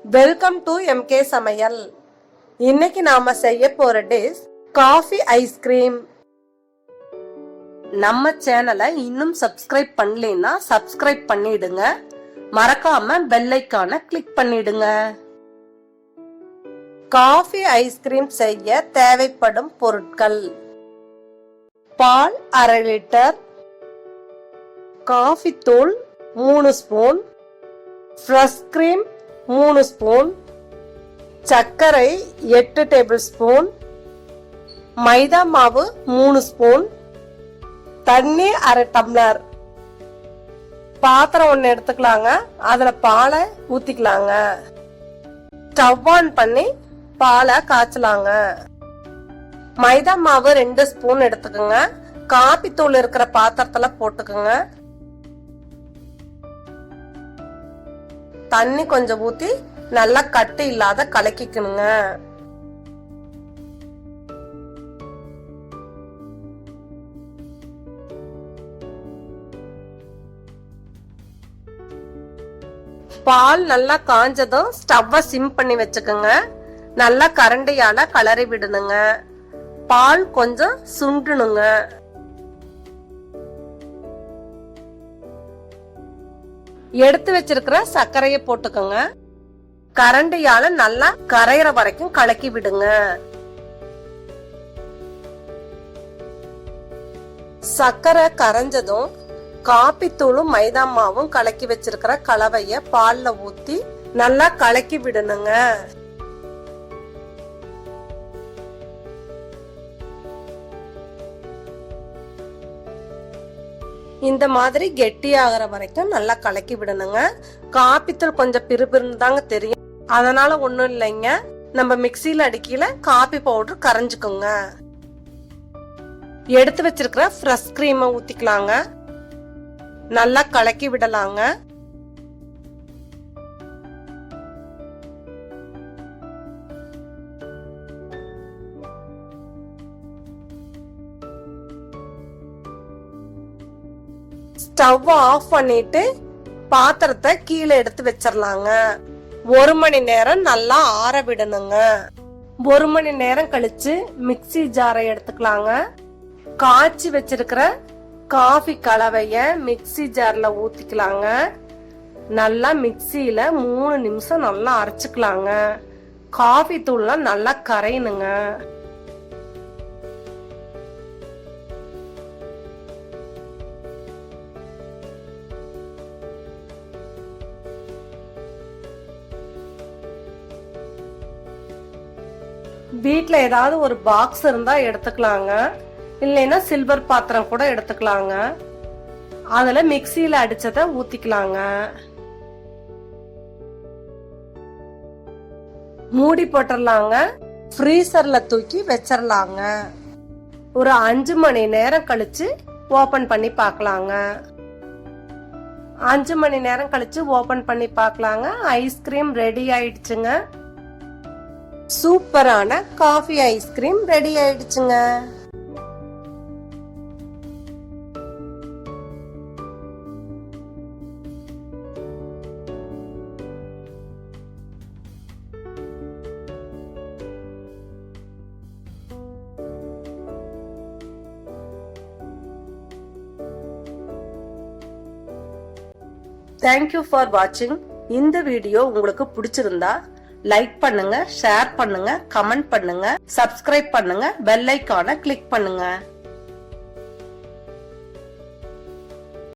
Welcome to MK சமையல். இன்னைக்கு நாம செய்ய போற டிஷ் காஃபி ஐஸ்கிரீம். நம்ம சேனலை இன்னும் சப்ஸ்கிரைப் பண்ணலைன்னா சப்ஸ்கிரைப் பண்ணிடுங்க. மறக்காம பெல் ஐகானை கிளிக் பண்ணிடுங்க. காஃபி ஐஸ்கிரீம் செய்ய தேவைப்படும் பொருட்கள்: பால் 1/2 லிட்டர், காஃபி தூள் 3 ஸ்பூன், ஃப்ரெஷ் கிரீம் 3 ஸ்பூன், சர்க்கரை 8 டேபிள் ஸ்பூன், மைதா மாவு 3 ஸ்பூன், தண்ணி 1/2 டம்ளர். பாத்திரம் ஒண்ணு எடுத்துக்கலாங்க. அதுல பாலை ஊத்திக்கலாங்க. ஸ்டவ் ஆன் பண்ணி பாலை காய்ச்சலாங்க. மைதா மாவு 2 ஸ்பூன் எடுத்துக்கோங்க. காபி தூள் இருக்கிற பாத்திரத்துல போட்டுக்கோங்க. தண்ணி கொஞ்சம் ஊத்தி நல்லா கட்டி இல்லாத கலக்கிக்கணுங்க. பால் நல்லா காஞ்சதும் ஸ்டவ்வை சிம் பண்ணி வச்சுக்கோங்க. நல்லா கரண்டியால கலரி விடணுங்க. பால் கொஞ்சம் சுண்டணுங்க. எடுத்து வச்சிருக்கிற சர்க்கரைய போட்டுக்கோங்க. கரண்டியால நல்லா கரையிற வரைக்கும் கலக்கி விடுங்க. சர்க்கரை கரைஞ்சதும் காபி தூளும் மைதா மாவும் கலக்கி வச்சிருக்கிற கலவைய பால்ல ஊத்தி நல்லா கலக்கி விடணுங்க. இந்த மாதிரி கெட்டியாகிற வரைக்கும் நல்லா கலக்கி விடணுங்க. காபி தூள் கொஞ்சம் பிறுபிறுன்னு தாங்க தெரியும். அதனால ஒண்ணும் இல்லைங்க. நம்ம மிக்சியில அடிக்கல காபி பவுடர் கரைஞ்சுக்கோங்க. எடுத்து வச்சிருக்கிற ஃப்ரெஷ் கிரீமை ஊத்திக்கலாங்க. நல்லா கலக்கி விடலாங்க. ஸ்டவ் ஆஃப் பண்ணிட்டு பாத்திரத்தை கீழே எடுத்து வச்சிடலாங்க. 1 மணி நேரம் நல்லா ஆற விடணுங்க. 1 மணி நேரம் கழிச்சு மிக்ஸி ஜாரை எடுத்துக்கலாங்க. காய்ச்சி வச்சிருக்கிற காஃபி கலவைய மிக்ஸி ஜார்ல ஊத்திக்கலாங்க. நல்லா மிக்ஸியில 3 நிமிஷம் நல்லா அரைச்சுக்கலாங்க. காஃபி தூள்லாம் நல்லா கரையணுங்க. வீட்ல ஏதாவது ஒரு பாக்ஸ் இருந்தா எடுத்துக்கலாங்க. இல்லைன்னா சில்வர் பாத்திரம் கூட எடுத்துக்கலாங்க. அதுல மிக்ஸியில அடிச்சத ஊத்திக்கலாங்க. மூடி போட்டுடலாங்க. ஃப்ரீசர்ல தூக்கி வச்சிடலாங்க. ஒரு 5 மணி நேரம் கழிச்சு ஓபன் பண்ணி பார்க்கலாங்க. 5 மணி நேரம் கழிச்சு ஓபன் பண்ணி பார்க்கலாங்க. ஐஸ்கிரீம் ரெடி ஆயிடுச்சுங்க. சூப்பரான காஃபி ஐஸ்கிரீம் ரெடி ஆயிடுச்சுங்க. தேங்க்யூ ஃபார் வாட்சிங். இந்த வீடியோ உங்களுக்கு பிடிச்சிருந்தா லைக் பண்ணுங்க, ஷேர் பண்ணுங்க, கமெண்ட் பண்ணுங்க, சப்ஸ்கிரைப் பண்ணுங்க, பெல் ஐகானை கிளிக் பண்ணுங்க.